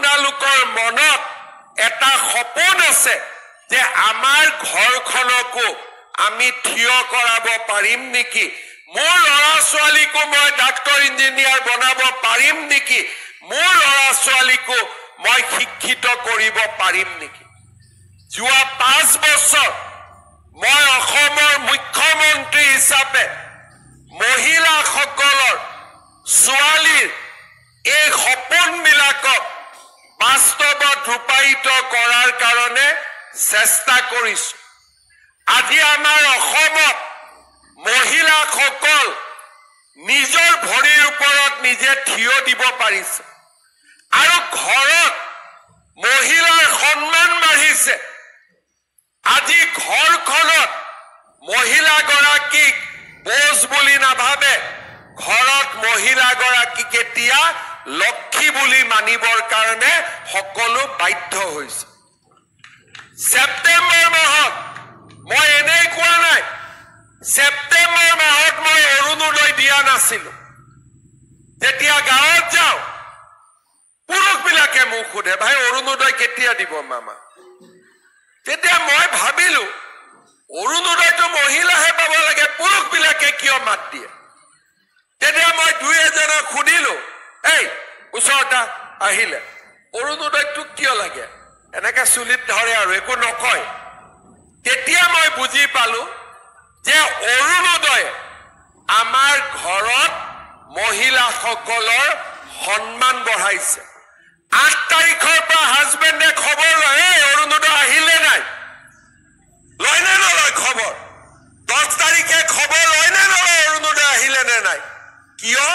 আপোনালোকৰ মনত এটা সপোন আছে যে আমাৰ ঘৰখনকো আমি থিয় কৰাব পাৰিম নেকি, মোৰ ল'ৰা ছোৱালীকো মই ডাক্তৰ ইঞ্জিনিয়াৰ বনাব পাৰিম নেকি, মোৰ ল'ৰা ছোৱালীকো মই শিক্ষিত কৰিব পাৰিম নেকি। যোৱা 5 বছৰ মই অসমৰ মুখ্যমন্ত্ৰী হিচাপে মহিলাসকলৰ ছোৱালীৰ এই সপোনবিলাকক বাস্তৱত ৰূপায়িত কৰাৰ কাৰণে চেষ্টা কৰিছো। আজি আমাৰ অসমত মহিলাসকল নিজৰ ভৰিৰ ওপৰত নিজে থিয় দিব পাৰিছে আৰু ঘৰত মহিলাৰ সন্মান বাঢ়িছে। আজি ঘৰখনত মহিলাগৰাকীক বোজ বুলি নাভাবে, ঘৰত মহিলাগৰাকীক এতিয়া লক্ষী বুলি মানিবৰ কাৰণে সকলো বাধ্য হৈছে। ছেপ্টেম্বৰ মাহত মই এনেই কোৱা নাই, ছেপ্টেম্বৰ মাহত মই অৰুণোদয় দিয়া নাছিলো। যেতিয়া গাঁৱত যাওঁ পুৰুষবিলাকে মোক সোধে, ভাই অৰুণোদয় কেতিয়া দিব মামা? তেতিয়া মই ভাবিলো অৰুণোদয়টো মহিলাহে পাব লাগে, পুৰুষবিলাকে কিয় মাত দিয়ে? তেতিয়া মই 2-এজনক সুধিলো, এই ওচৰটা আহিলে অৰুণোদয়টো কিয় লাগে? এনেকে চুলিত ধৰে আৰু একো নকয়। তেতিয়া মই বুজি পালো যে অৰুণোদয় আমাৰ ঘৰত মহিলাসকলৰ সন্মান বঢ়াইছে। 8 তাৰিখৰ পৰা হাজবেণ্ডে খবৰ লয়, এই অৰুণোদয় আহিলে নাই, লয় নে নলয় খবৰ? 10 তাৰিখে খবৰ লয় নে নলয় অৰুণোদয় আহিলে নে নাই? কিয়?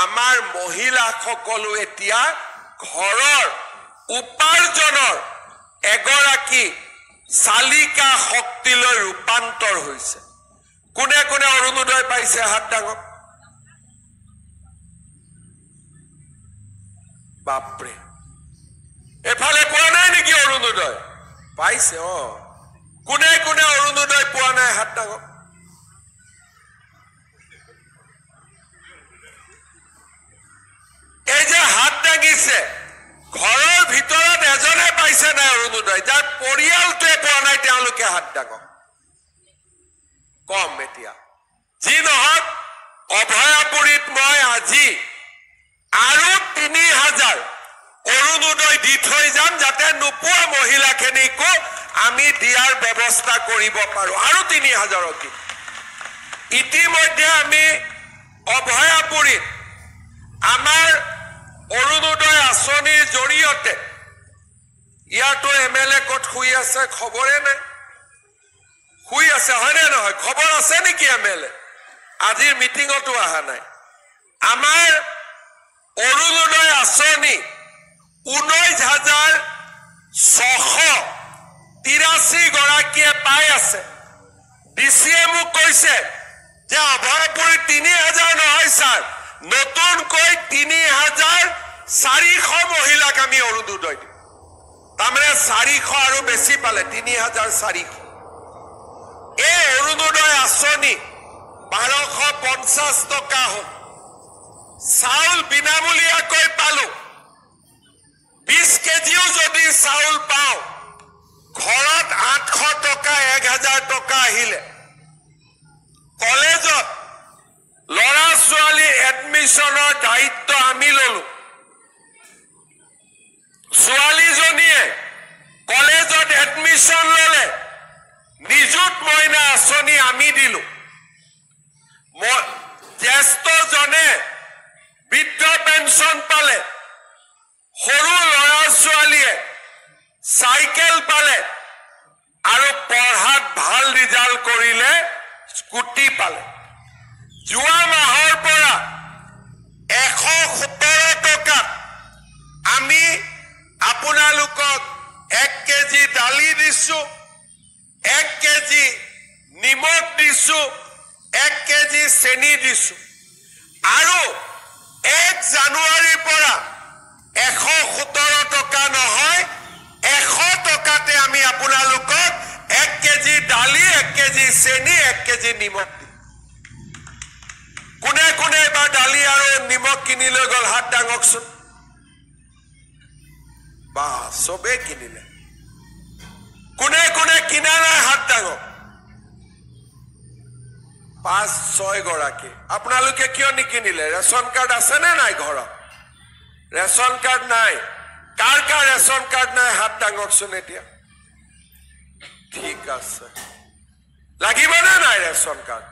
আমাৰ মহিলাসকলো এতিয়া ঘৰৰ উপাৰ্জনৰ এগৰাকী চালিকা শক্তিলৈ ৰূপান্তৰ হৈছে। কোনে কোনে অৰুণোদয় পাইছে হাত ডাঙক? বাপৰে, এফালে পোৱা নাই নেকি অৰুণোদয়? পাইছে। কোনে কোনে অৰুণোদয় পোৱা নাই হাত ডাঙক? এই যে হাত দাঙিছে ঘৰৰ ভিতৰত এজনে পাইছে নাই অৰুণোদয়? যাৰ পৰিয়ালটোৱে পোৱা নাই তেওঁলোকে হাত দাঙক। কম এতিয়া। যি নহওক অভয়াপুৰীত মই আজি আৰু 3000 অৰুণোদয় দি থৈ যাম, যাতে নোপোৱা মহিলাখিনিকো আমি দিয়াৰ ব্যৱস্থা কৰিব পাৰো। আৰু 3000 ইতিমধ্যে আমি অভয়াপুৰীত আমাৰ অৰুণোদয় আঁচনিৰ জৰিয়তে, ইয়াতো MLA ক'ত শুই আছে খবৰে নাই, শুই আছে হয়নে নহয়? খবৰ আছে নেকি MLA? আজিৰ মিটিঙতো অহা নাই। আমাৰ অৰুণোদয় আঁচনি 19,683 গৰাকীয়ে পাই আছে। DCয়ে মোক কৈছে যে অভয়াপুৰীত 3000 নহয় ছাৰ, নতুনকৈ 3400 মহিলাক আমি অৰুণোদয় দিম। তাৰমানে 400 আৰু বেছি পালে, 3400। এই অৰুণোদয় আঁচনি 1250 টকা হ'ল। চাউল বিনামূলীয়াকৈ পালো। 20 কেজিও যদি চাউল পাওঁ, ঘৰত 800 টকা 1000 টকা আহিলে। কলেজত ল'ৰা ছোৱালীৰ এডমিশ্যনৰ দায়িত্ব আমি ললো। ছোৱালীজনীয়ে কলেজত এডমিশ্যন ললে, নিযুত মইনা আঁচনি আমি দিলো। জ্যেষ্ঠজনে বৃদ্ধ পেঞ্চন পালে, সৰু ল'ৰা ছোৱালীয়ে চাইকেল পালে, আৰু পঢ়াত ভাল ৰিজাল্ট কৰিলে স্কুটি পালে। যোৱা মাহৰ পৰা 117 টকাত আমি আপোনালোকক 1 কেজি দালি দিছো, 1 কেজি নিমখ দিছো, 1 কেজি চেনি দিছো। আৰু 1 জানুৱাৰীৰ পৰা 117 টকা নহয়, 100 টকাতে আমি আপোনালোকক 1 কেজি দালি, 1 কেজি চেনি, 1 কেজি নিমখ দিম। কোনে কোনে এবাৰ দালি আৰু নিমখ কিনি লৈ গ'ল হাত ডাঙকচোন। বা সবে কিনিলে কোনে কোনে কিনা নাই হাত ডাঙক 5-6 গৰাকী আপোনালোকে কিয় নিকিনিলে ৰেশন কাৰ্ড আছে নে নাই ঘৰত ৰেশন কাৰ্ড নাই কাৰ কাৰ ৰেশন কাৰ্ড নাই হাত ডাঙকচোন এতিয়া ঠিক আছে লাগিব না নাই ৰেশন কাৰ্ড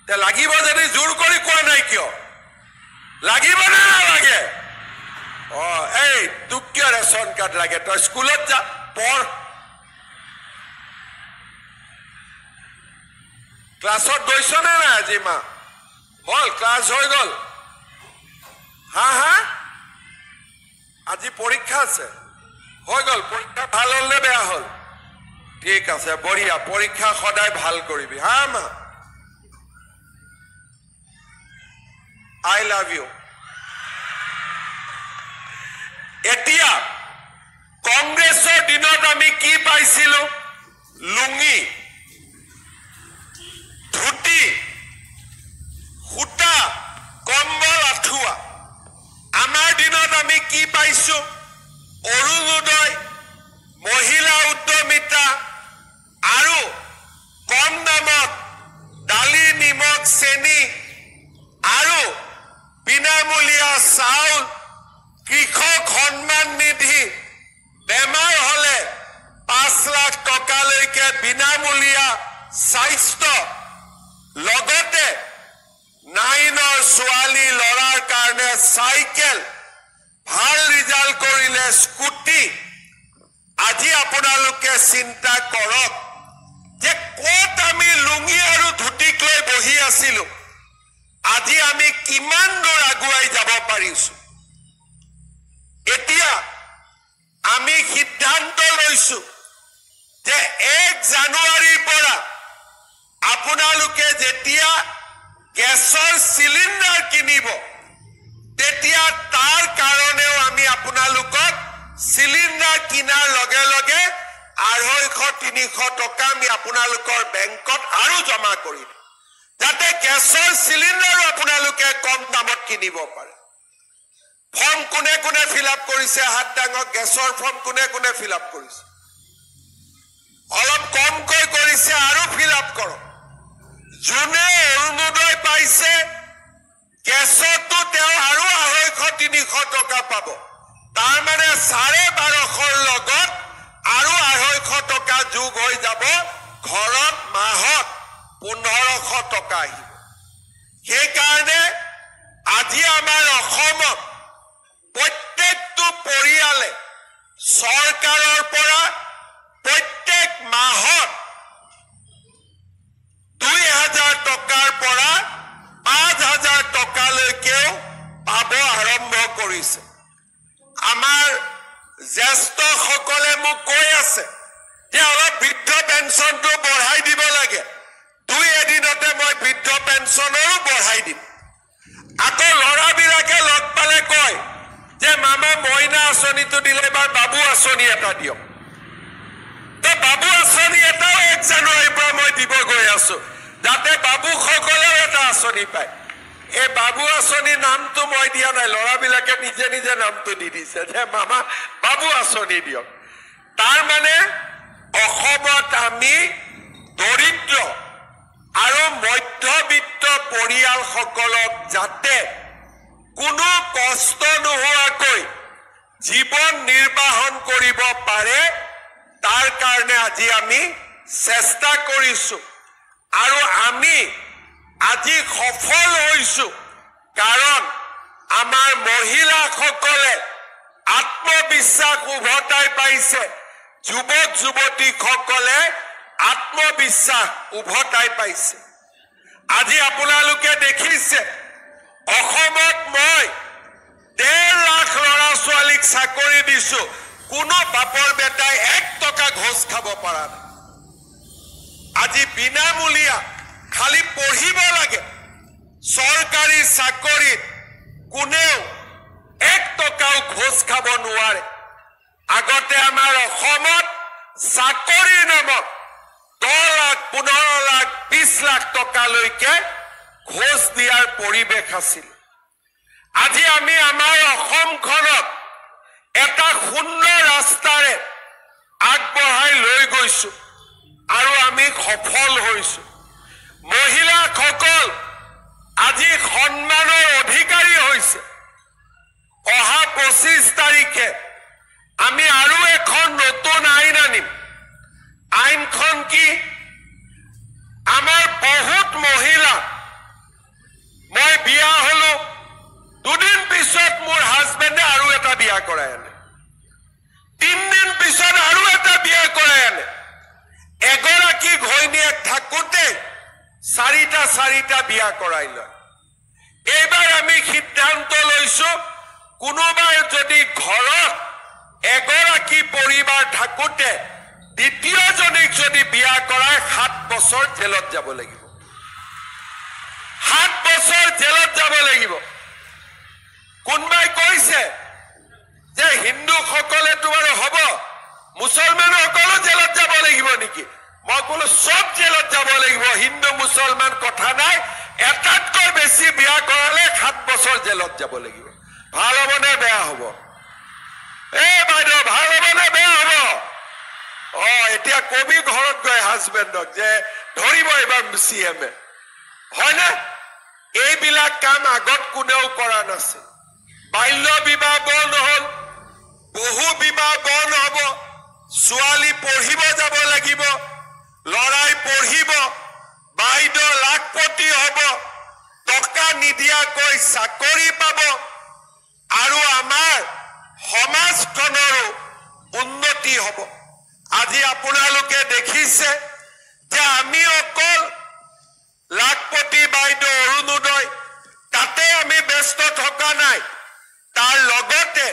তে লাগিব যদি জোৰ কৰি কোৱা নাই কিয় লাগিব না নালাগে এই তোক কিয় ৰেশন কাৰ্ড লাগে তই স্কুলত যা পঢ় ক্লাছত গৈছ নে নাই আজি মা হল ক্লাছ হৈ গল হা আজি পৰীক্ষা আছে হৈ গল পৰীক্ষা ভাল হল নে বেয়া হল ঠিক আছে বঢ়িয়া পৰীক্ষা সদায় ভাল কৰিবি হা মা I love you এতিয়া কংগ্ৰেছৰ দিনত আমি কি পাইছিলো লুঙি ধুতি সূতা কম্বল আঠুৱা আমাৰ দিনত আমি কি পাইছো অৰুণোদয় মহিলা উদ্যমিতা আৰু কম দামত দালি নিমখ চেনি আৰু বিনামূলীয়া চাউল কৃষক সন্মান নিধি বেমাৰ হলে 5 লাখ টকালৈকে বিনামূলীয়া স্বাস্থ্য লগতে 9ৰ ছোৱালী লৰাৰ কাৰণে চাইকেল ভাল ৰিজাল্ট কৰিলে স্কুটি আজি আপোনালোকে চিন্তা কৰক যে ক'ত আমি লুঙি আৰু ধুতিক লৈ বহি আছিলো আজি আমি কিমান দূৰ আগুৱাই যাব পাৰিছো এতিয়া আমি সিদ্ধান্ত লৈছো যে 1 জানুৱাৰীৰ পৰা আপোনালোকে যেতিয়া গেছৰ সিলিন্ডাৰ কিনিব তেতিয়া তাৰ কাৰণেও আমি আপোনালোকক সিলিন্ডাৰ কিনাৰ লগে লগে 250-300 টকা আমি আপোনালোকৰ বেংকত আৰু জমা কৰি দিম যাতে গেছৰ সিলিন্ডাৰো আপোনালোকে কম দামত কিনিব পাৰে ফৰ্ম কোনে কোনে ফিল আপ কৰিছে হাত ডাঙক গেছৰ ফৰ্ম কোনে কোনে ফিল আপ কৰিছে অলপ কমকৈ কৰিছে আৰু ফিল আপ কৰক যোনে অৰুণোদয় পাইছে গেছতো তেওঁ আৰু 250-300 টকা পাব তাৰ মানে 1250ৰ লগত আৰু 250 টকা যোগ হৈ যাব ঘৰত মাহত 1500 টকা আহিব সেইকাৰণে আজি আমাৰ অসমত প্ৰত্যেকটো পৰিয়ালে চৰকাৰৰ পৰা প্ৰত্যেক মাহত 2000 টকাৰ পৰা 5000 টকালৈকেও পাব আৰম্ভ কৰিছে আমাৰ জ্যেষ্ঠসকলে মোক কৈ আছে যে অলপ বৃদ্ধ পেঞ্চনটো বঢ়াই দিব লাগে 2 এদিনতে মই বৃদ্ধ পেঞ্চনৰো বঢ়াই দিম আকৌ লৰাবিলাকে লগ পালে কয় যে মামা মইনা আঁচনিটো দিলে এবাৰ বাবু আঁচনি এটা দিয়ক তো বাবু আঁচনি এটাও 1 জানুৱাৰীৰ পৰা মই দিব গৈ আছো যাতে বাবুসকলেও এটা আঁচনি পায় এই বাবু আঁচনিৰ নামটো মই দিয়া নাই লৰাবিলাকে নিজে নিজে নামটো দি দিছে যে মামা বাবু আঁচনি দিয়ক তাৰ মানে অসমত আমি দৰিদ্ৰ আৰু মধ্যবিত্ত পৰিয়ালসকলক যাতে কোনো কষ্ট নোহোৱাকৈ জীৱন নিৰ্বাহন কৰিব পাৰে তাৰ কাৰণে আজি আমি চেষ্টা কৰিছো আৰু আমি আজি সফল হৈছো কাৰণ আমাৰ মহিলাসকলে আত্মবিশ্বাস উভতাই পাইছে যুৱক যুৱতীসকলে আত্মবিশ্বাস উভতাই পাইছে আজি আপোনালোকে দেখিছে অসমত মই 1.5 লাখ লৰা ছোৱালীক চাকৰি দিছো কোনো বাপৰ বেটাই 1 টকা ঘোষ খাব পৰা নাই আজি বিনামূলীয়া খালি পঢ়িব লাগে চৰকাৰী চাকৰিত কোনেও 1 টকাও ঘোষ খাব নোৱাৰে আগতে আমাৰ অসমত চাকৰিৰ নামত 10 লাখ 15 লাখ 20 লাখ টকালৈকে ঘোষ দিয়াৰ পৰিৱেশ আছিল আজি আমি আমাৰ অসমখনত এটা সুন্দৰ লৈছো আৰু আমি সফল হৈছো মহিলাসকল আজি সন্মানৰ অধিকাৰী হৈছে অহা 25 তাৰিখে আমি আৰু এখন নতুন আইন আনিম আইনখন কি আমাৰ বহুত মহিলা মই বিয়া হলো দুদিন পিছত মোৰ হাজবেণ্ডে আৰু এটা বিয়া কৰাই আনে 3 দিন পিছত আৰু এটা বিয়া কৰাই আনে এগৰাকী ঘৈণীয়েক থাকোতে চাৰিটা বিয়া কৰাই লয় এইবাৰ আমি সিদ্ধান্ত লৈছো কোনোবাই যদি ঘৰত এগৰাকী পৰিবাৰ থাকোতে দ্বিতীয়জনীক যদি বিয়া কৰাই 7 বছৰ জেলত যাব লাগিব 7 বছৰ জেলত যাব লাগিব কোনবাই কৈছে যে হিন্দুসকলে তোমাৰ হ'ব মুছলমানসকলো জেলত যাব লাগিব নেকি মই ক'লো সব জেলত যাব লাগিব হিন্দু মুছলমান কথা নাই এটাতকৈ বেছি বিয়া কৰালে 7 বছৰ জেলত যাব লাগিব ভাল হ'ব নে বেয়া হ'ব বাইদেউ ভাল হ'ব নে বেয়া হ'ব এতিয়া কবি ঘৰত গৈ হাজবেণ্ডক যে ধৰিব এবাৰ CM হয় না এইবিলাক কাম আগত কোনেও কৰা নাছিল বাল্য বিবাহ বন্ধ হ'ল বহু বিবাহ বন্ধ হ'ব ছোৱালী পঢ়িব যাব লাগিব লৰাই পঢ়িব বাইদেউ লাখপতি হ'ব টকা নিদিয়াকৈ চাকৰি পাব আৰু আমাৰ সমাজখনৰো উন্নতি হ'ব আজি আপোনালোকে দেখিছে যে আমি অকল লাখপতি বাইদেউ অৰুণোদয় তাতে আমি ব্যস্ত থকা নাই তাৰ লগতে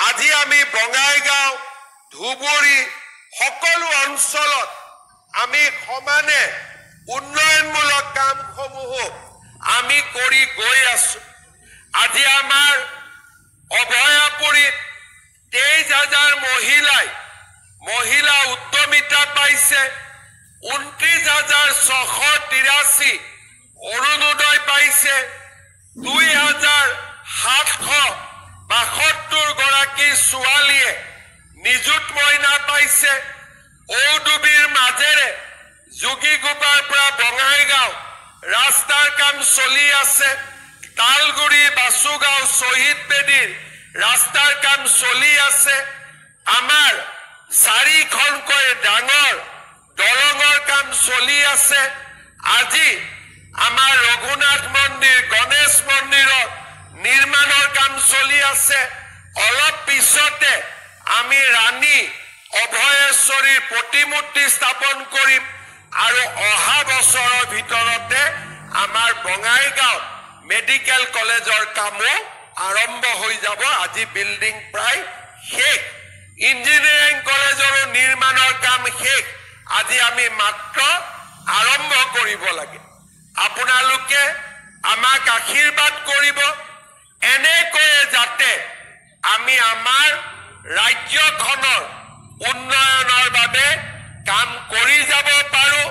আজি আমি বঙাইগাঁও ধুবুৰী সকলো অঞ্চলত আমি সমানে উন্নয়নমূলক কামসমূহ আমি কৰি গৈ আছো আজি আমাৰ অভয়াপুৰীত 23,000 মহিলা উদ্যমিতা পাইছে 29,683 অৰুণোদয় পাইছে 2,772 গৰাকী ছোৱালীয়ে নিযুত মইনা পাইছে ঔডুবিৰ মাজেৰে যোগীগোপাৰ পৰা বঙাইগাঁও ৰাস্তাৰ কাম চলি আছে তালগুৰি বাসুগাঁও শহীদ বেদীৰ ৰাস্তাৰ কাম চলি আছে আমাৰ 4খনকৈ ডাঙৰ দলঙৰ কাম চলি আছে আজি আমাৰ ৰঘুনাথ মন্দিৰ গণেশ মন্দিৰৰ নিৰ্মাণৰ কাম চলি আছে অলপ পিছতে আমি ৰাণী অভয়েশ্বৰীৰ প্ৰতিমূৰ্তি স্থাপন কৰিম আৰু অহা বছৰৰ ভিতৰতে আমাৰ বঙাইগাঁও মেডিকেল কলেজৰ কামো আৰম্ভ হৈ যাব আজি বিল্ডিং প্ৰায় শেষ ইঞ্জিনিয়াৰিং কলেজৰো নিৰ্মাণৰ কাম শেষ আজি আমি মাত্ৰ আৰম্ভ কৰিব লাগে আপোনালোকে আমাক আশীৰ্বাদ কৰিব এনেকৈ যাতে আমি আমাৰ ৰাজ্যখনৰ উন্নয়নৰ বাবে কাম কৰি যাব পাৰো